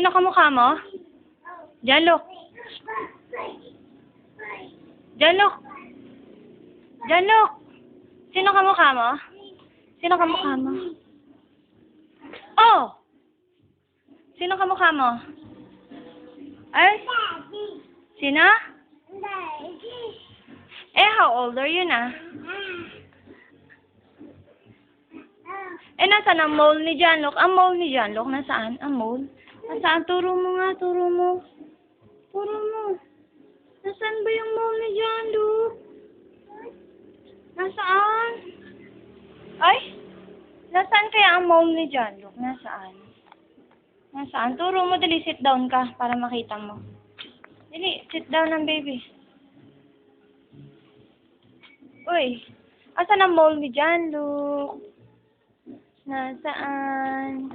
Sino kamukha mo? Jalok. Jalok. Jalok. Sino kamukha mo? Sino kamukha mo? Oh! Sino kamukha mo? Ay? Sino? Eh, how old are you na? Eh, nasaan ang mole ni Janlok? Ang mole ni Janlok, nasaan? Ang mole? Nasaan? Turo mo nga, turo mo. Turo mo. Nasaan ba yung mole ni Janlok? Nasaan? Ay? Nasaan kaya ang mole ni Janlok? Nasaan? Nasaan? Turo mo, dali, sit down ka para makita mo. Dali, sit down ng baby. Uy, asan ang mole ni Janlok? Nasaan?